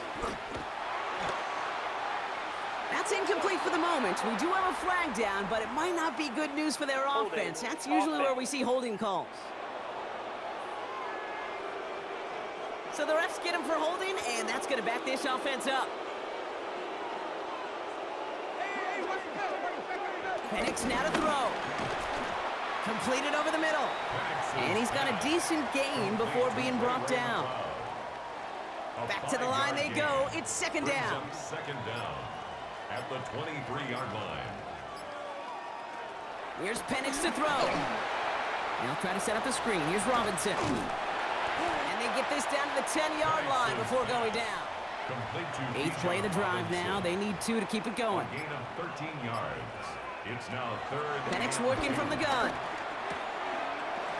That's incomplete for the moment. We do have a flag down, but it might not be good news for their offense. That's usually where we see holding calls. So the refs get him for holding, and that's going to back this offense up. Penix now to throw. Completed over the middle. And he's got a decent gain before being brought down. Back to the line they go. It's second down. Second down at the 23-yard line. Here's Penix to throw. They'll try to set up the screen. Here's Robinson. And they get this down to the 10-yard line before going down. Eighth play of the drive now. They need 2 to keep it going. Gain of 13 yards. It's now third. Penix working from the gun.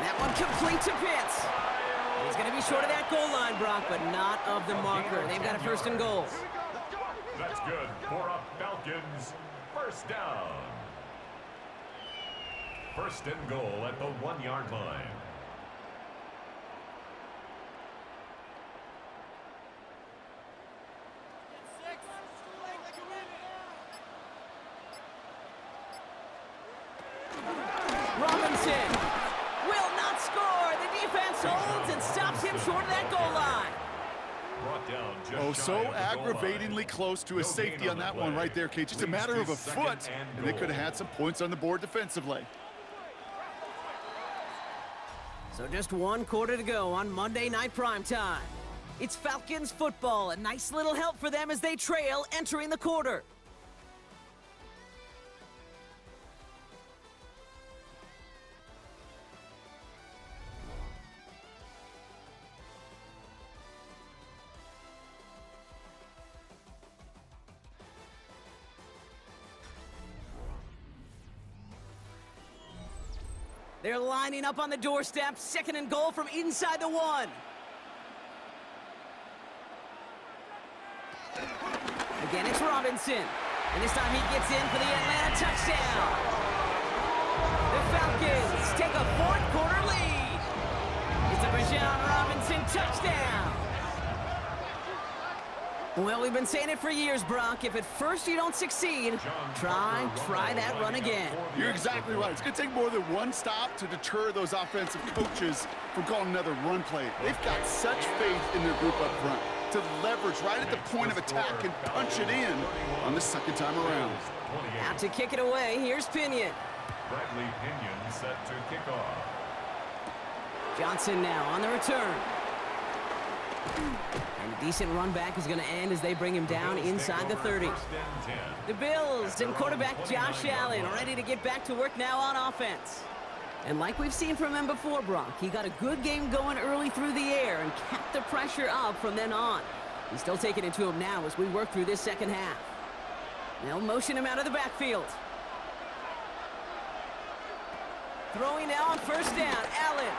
That one complete to Pitts. He's going to be short of that goal line, Brock, but not of the marker. They've got a first and goal. That's good for a Falcons first down. First and goal at the 1-yard line. Robinson will not score. The defense holds and stops him short of that goal line. Oh, so aggravatingly close to a safety on that one right there, Kate. Just a matter of a foot, and they could have had some points on the board defensively. So just 1 quarter to go on Monday Night Primetime. It's Falcons football. A nice little help for them as they trail entering the quarter. They're lining up on the doorstep. Second and goal from inside the 1. Again, it's Robinson. And this time he gets in for the Atlanta touchdown. The Falcons take a 4th quarter lead. It's a Bijan Robinson touchdown. Well, we've been saying it for years, Brock. If at first you don't succeed, try that run again. You're exactly right. It's going to take more than one stop to deter those offensive coaches from calling another run play. They've got such faith in their group up front to leverage right at the point of attack and punch it in on the second time around. Out to kick it away, here's Pinion. Bradley Pinion set to kick off. Johnson now on the return. And a decent run back is going to end as they bring him down inside the 30. The Bills and quarterback Josh Allen ready to get back to work now on offense. And like we've seen from him before, Brock, he got a good game going early through the air and kept the pressure up from then on. He's still taking it to him now as we work through this second half. They'll motion him out of the backfield. Throwing now on first down, Allen.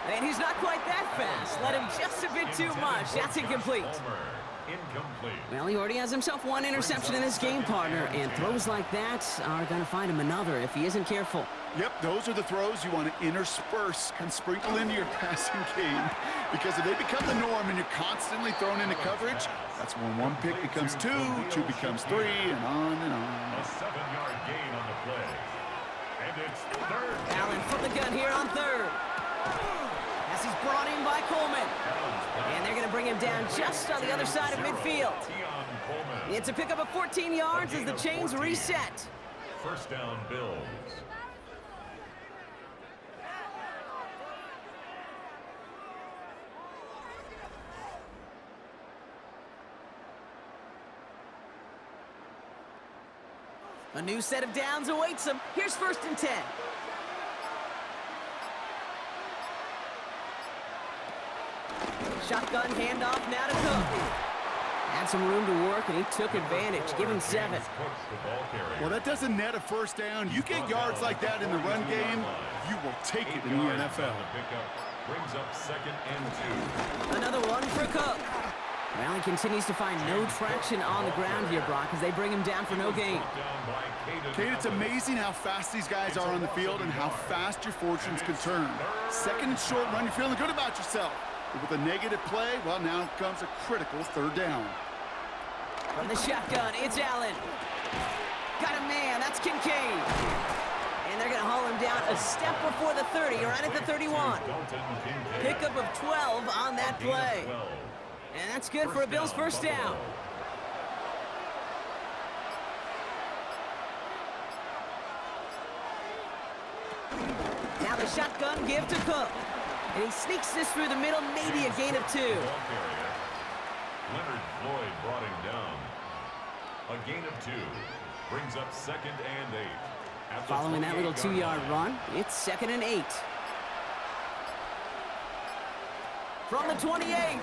And he's not quite that fast. Let him just a bit too much. That's incomplete. Incomplete. Well, he already has himself one interception in his game, partner, and throws like that are going to find him another if he isn't careful. Yep, those are the throws you want to intersperse and sprinkle into your passing game, because if they become the norm and you're constantly thrown into coverage, that's when one pick becomes two becomes three, and on and on. A 7-yard gain on the play. And it's third. Allen from the gun here on third. As he's brought in by Coleman. And they're going to bring him down just on the other side of midfield. It's a pickup of 14 yards as the chains reset. First down, Bills. A new set of downs awaits him. Here's 1st and 10. Shotgun handoff now to Cook. Had some room to work, and he took advantage. Give him 7. Well, that doesn't net a first down. You get yards like that in the run game, you will take it in the NFL. Brings up 2nd and 2. Another one for Cook. Well, he continues to find no traction on the ground here, Brock, as they bring him down for no gain. Kate, it's amazing how fast these guys are on the field and how fast your fortunes can turn. 2nd and short run, you're feeling good about yourself. But with a negative play, well, now comes a critical 3rd down. From the shotgun, it's Allen. Got a man, that's Kincaid. And they're going to haul him down a step before the 30, right at the 31. Pickup of 12 on that play. And that's good for a Bills first down. Now the shotgun give to Cook. And he sneaks this through the middle, maybe a gain of 2. Leonard Floyd brought him down. A gain of 2. Brings up 2nd and 8. Following that little 2-yard run, it's 2nd and 8. From the 28.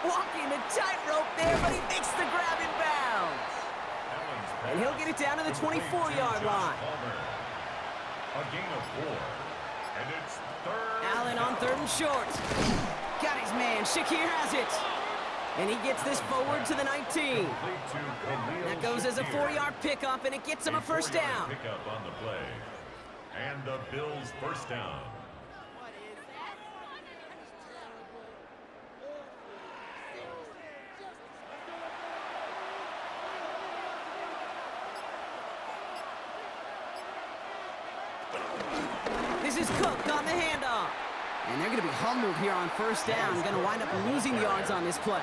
Walking a tightrope there, but he makes the grab in bounds. And he'll get it down to the 24-yard line. A gain of 4. And it's 3rd. Allen on 3rd and short. Got his man. Shakir has it. And he gets this forward to the 19. That goes as a 4-yard pickup, and it gets him a first down. Pickup on the play. And the Bills first down. This is Cook on the handoff. And they're going to be humbled here on first down. Going to wind up losing yards on this play.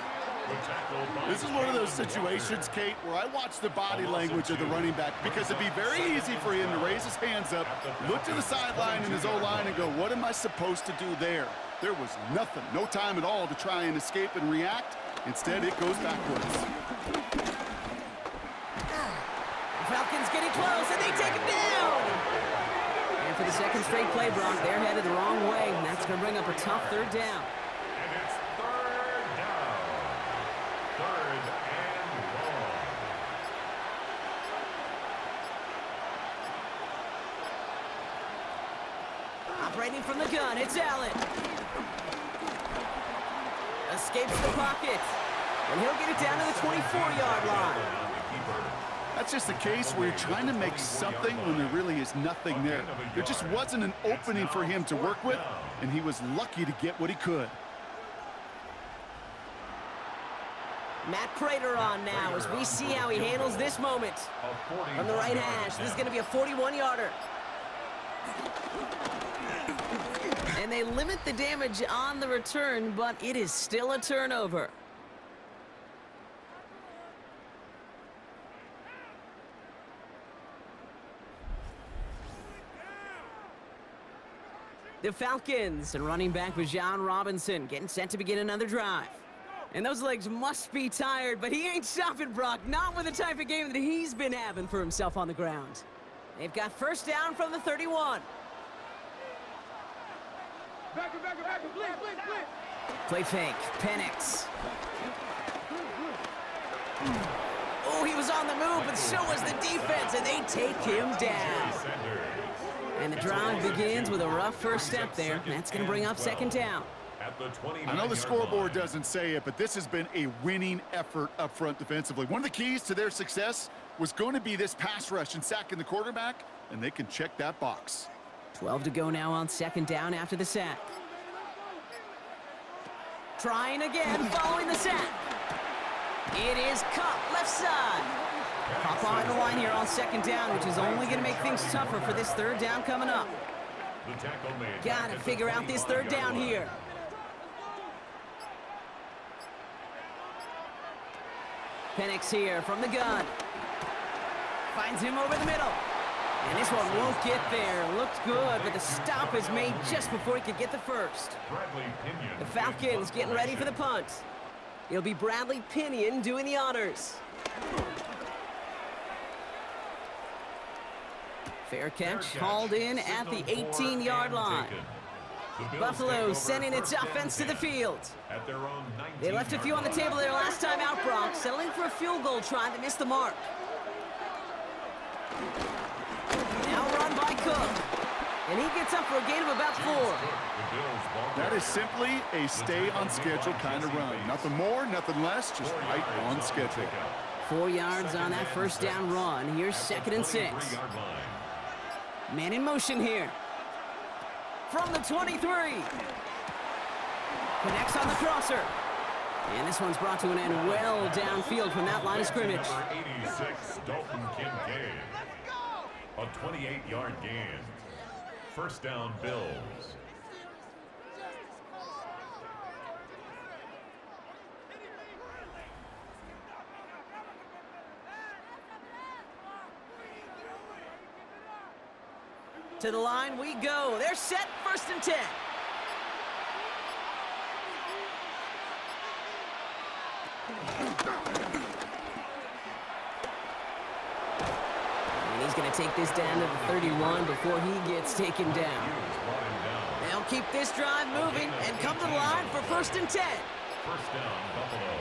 This is one of those situations, Kate, where I watch the body language of the running back, because it'd be very easy for him to raise his hands up, look to the sideline in his O-line and go, what am I supposed to do there? There was nothing, no time at all to try and escape and react. Instead, it goes backwards. The Falcons getting close, and they take him down. And for the 2nd straight play, Brock, they're headed the wrong way, and that's going to bring up a tough 3rd down. And it's 3rd down. 3rd and long. Operating from the gun, it's Allen. Escapes the pocket. And he'll get it down to the 24-yard line. That's just the case where you're trying to make something when there really is nothing there. There just wasn't an opening for him to work with, and he was lucky to get what he could. Matt Prater on now as we see how he handles this moment. From the right hash, this is going to be a 41-yarder. And they limit the damage on the return, but it is still a turnover. The Falcons and running back Bijan Robinson getting set to begin another drive. And those legs must be tired, but he ain't stopping, Brock. Not with the type of game that he's been having for himself on the ground. They've got first down from the 31. Play fake, Penix. Oh, he was on the move, but so was the defense, and they take him down. And the drive begins with a rough first step there. That's going to bring up second down. I know the scoreboard doesn't say it, but this has been a winning effort up front defensively. One of the keys to their success was going to be this pass rush and sacking the quarterback, and they can check that box. 12 to go now on second down after the sack. Trying again following the sack. It is Cup left side. Hop on the line here on second down, which is only going to make things tougher for this third down coming up. Got to figure out this third down here. Penix here from the gun. Finds him over the middle. And this one won't get there. Looked good, but the stop is made just before he could get the first. The Falcons getting ready for the punt. It'll be Bradley Pinion doing the honors. Fair catch hauled in at the 18-yard line. Buffalo sending its offense to the field. They left a few on the table there last time out, Bronx, settling for a field goal try that missed the mark. Now run by Cook. And he gets up for a gain of about 4. That is simply a stay on schedule kind of run. Nothing more, nothing less, just right on schedule. 4 yards on that first down run. Here's second and 6. Man in motion here. From the 23. Connects on the crosser. And this one's brought to an end well downfield from that line of scrimmage. 86, Dalton Kincaid. A 28-yard gain. First down, Bills. To the line we go. They're set, first and 10. And he's going to take this down to the 31 before he gets taken down. They'll keep this drive moving and come to the line for first and 10. First down, Buffalo.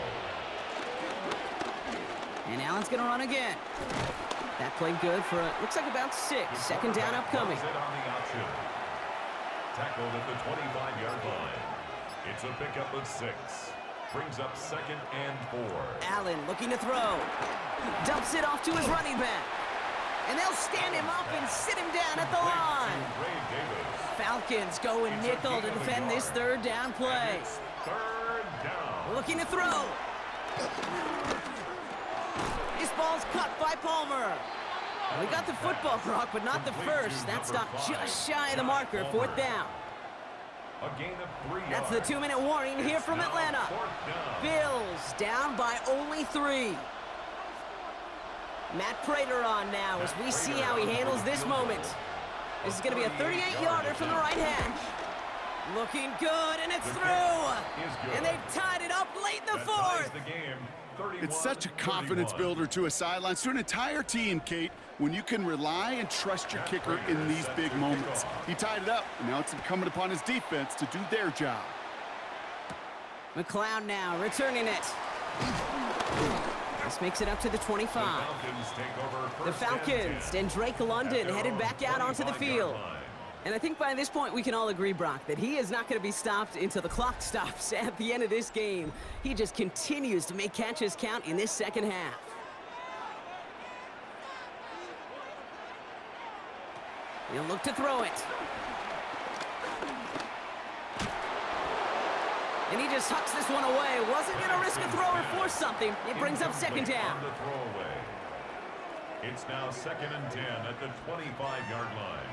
And Allen's going to run again. That played good for, looks like about 6. Second down upcoming. Tackled at the 25-yard line. It's a pickup of 6. Brings up second and 4. Allen looking to throw. Dumps it off to his running back. And they'll stand him up and sit him down at the line. Falcons going nickel to defend this third down play. Third down. Looking to throw. This ball's cut by Palmer. We got the football, Brock, but not the first. That stopped just shy of the marker. Fourth down. A gain of 3 yards. That's the 2-minute warning here from Atlanta. Bills down by only 3. Matt Prater on now as we see how he handles this moment. This is going to be a 38-yarder from the right hash. Looking good, and it's through. And they've tied it up late in the fourth. It's such a confidence builder to a sideline, to an entire team, Kate, when you can rely and trust your kicker in these big moments. He tied it up, and now it's incumbent upon his defense to do their job. McLeod now returning it. This makes it up to the 25. The Falcons and Drake London headed back out onto the field. And I think by this point we can all agree, Brock, that he is not going to be stopped until the clock stops at the end of this game. He just continues to make catches count in this second half. He'll look to throw it. And he just hucks this one away. Wasn't going to risk a throw or force something. It brings up second down. It's now second and 10 at the 25-yard line.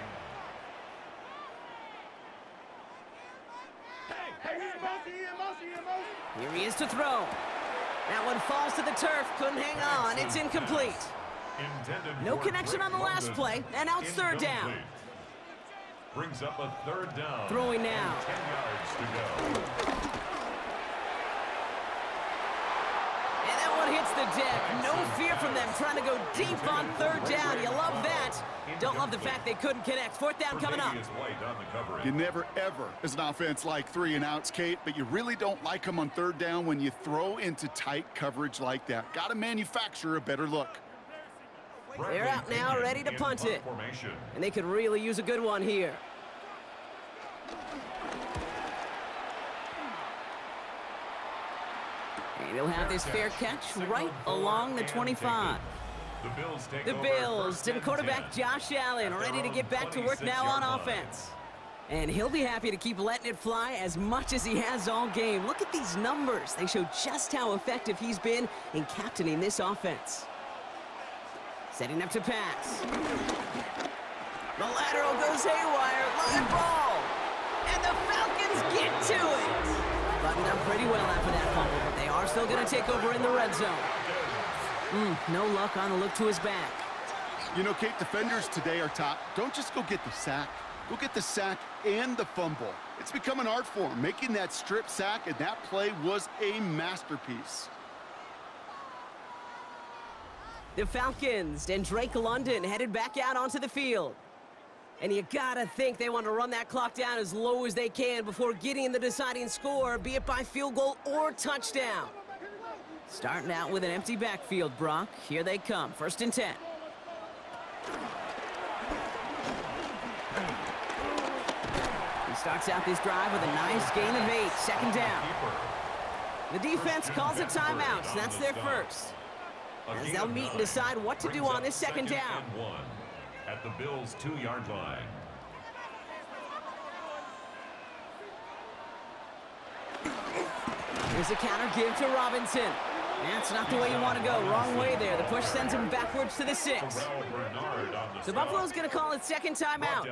Here he is to throw. That one falls to the turf. Couldn't hang on. It's incomplete. No connection on the last play. And now it's third down. Brings up a third down. Throwing now. 10 yards to go. And that one hits the deck. No fear from them trying to go deep on third down. You love that. Don't love the fact they couldn't connect. Fourth down coming up. You never, ever, as an offense, like 3 and outs, Kate, but you really don't like them on third down when you throw into tight coverage like that. Got to manufacture a better look. They're out now, ready to punt it. And they could really use a good one here. And he'll have this fair catch right along the 25. The Bills and quarterback Josh Allen ready to get back to work now on offense. And he'll be happy to keep letting it fly as much as he has all game. Look at these numbers. They show just how effective he's been in captaining this offense. Setting up to pass. The lateral goes haywire. Live ball. And the Falcons get to it. Buttoned up pretty well after that fumble, but they are still going to take over in the red zone. No luck on the look to his back. You know, Kate, defenders today are top. Don't just go get the sack. Go get the sack and the fumble. It's become an art form, making that strip sack, and that play was a masterpiece. The Falcons and Drake London headed back out onto the field. And you gotta think they want to run that clock down as low as they can before getting the deciding score, be it by field goal or touchdown. Starting out with an empty backfield, Brock. Here they come, 1st and 10. He starts out this drive with a nice gain of 8, 2nd down. The defense calls a timeout, so that's their first. As they'll meet and decide what to do on this 2nd down. At the Bills' 2-yard line. Here's a counter give to Robinson. That's not the way you want to go. Wrong way there. The push sends him backwards to the 6. So Buffalo's going to call it 2nd timeout.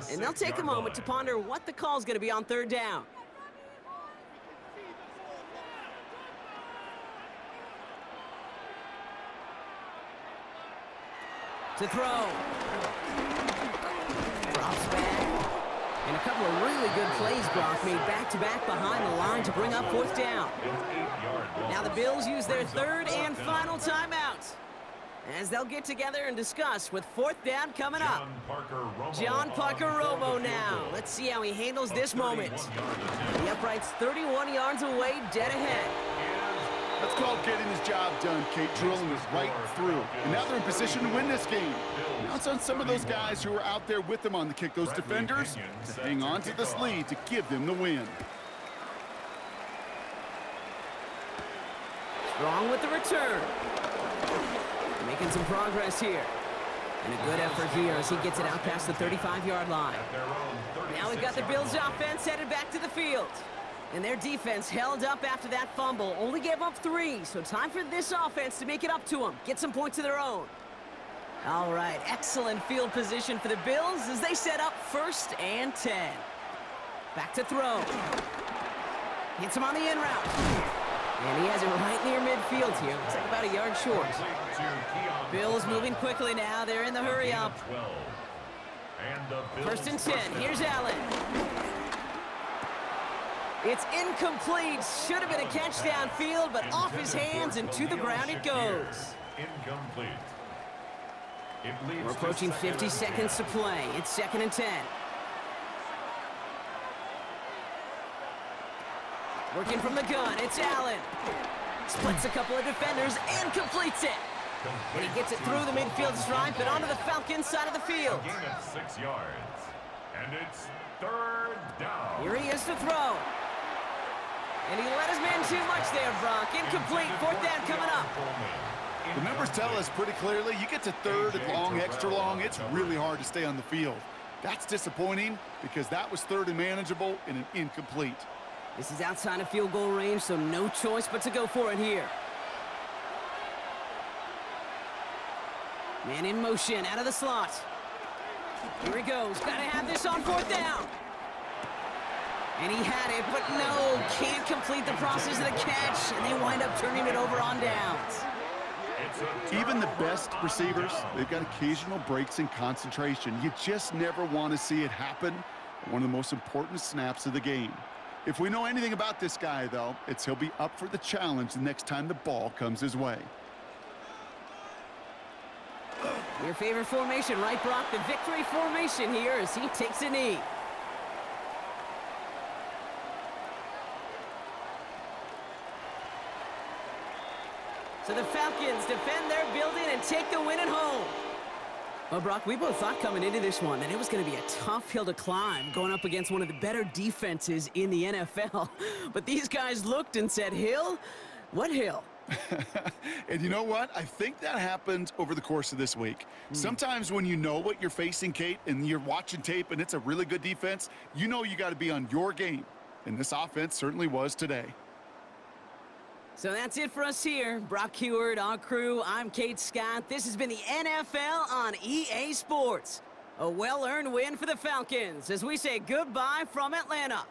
And they'll take a moment to ponder what the call's going to be on 3rd down. To throw. Drops back. And a couple of really good plays, Brock, made back-to-back behind the line to bring up 4th down. Now the Bills use their 3rd and final timeout, as they'll get together and discuss with 4th down coming up. John Parker Romo now. Let's see how he handles this moment. The upright's 31 yards away, dead ahead. That's called getting his job done, Kate, drilling is right through. And now they're in position to win this game. Now it's on some of those guys who are out there with them on the kick, those defenders, to hang on to this lead to give them the win. Strong with the return. Making some progress here. And a good effort here as he gets it out past the 35-yard line. Now we've got the Bills offense headed back to the field. And their defense held up after that fumble. Only gave up 3, so time for this offense to make it up to them. Get some points of their own. All right, excellent field position for the Bills as they set up 1st and 10. Back to throw. Hits him on the in route. And he has it right near midfield here. Looks like about a yard short. Bills moving quickly now. They're in the hurry up. 1st and 10. Here's Allen. It's incomplete. Should have been a catch downfield, but off his hands and to the ground it goes. Incomplete. We're approaching 50 seconds to play. It's 2nd and 10. Working from the gun, it's Allen. Splits a couple of defenders and completes it. And he gets it through the midfield stripe and onto the Falcons side of the field. Gain of 6 yards. And it's 3rd down. Here he is to throw. And he let his man too much there, Brock. Incomplete, 4th down coming up. The numbers tell us pretty clearly, you get to 3rd and long, extra long, it's really hard to stay on the field. That's disappointing because that was 3rd and manageable and an incomplete. This is outside of field goal range, so no choice but to go for it here. Man in motion, out of the slot. Here he goes, gotta have this on 4th down. And he had it, but no, can't complete the process of the catch, and they wind up turning it over on downs. Even the best receivers, they've got occasional breaks in concentration. You just never want to see it happen. One of the most important snaps of the game. If we know anything about this guy, though, it's he'll be up for the challenge the next time the ball comes his way. Your favorite formation, right, Brock? The victory formation here as he takes a knee. So the Falcons defend their building and take the win at home. Well, Brock, we both thought coming into this one that it was going to be a tough hill to climb going up against one of the better defenses in the NFL. But these guys looked and said, Hill? What hill? And you know what? I think that happened over the course of this week. Sometimes when you know what you're facing, Kate, and you're watching tape and it's a really good defense, you know you got to be on your game. And this offense certainly was today. So that's it for us here. Brock Heward, our crew, I'm Kate Scott. This has been the NFL on EA Sports. A well-earned win for the Falcons as we say goodbye from Atlanta.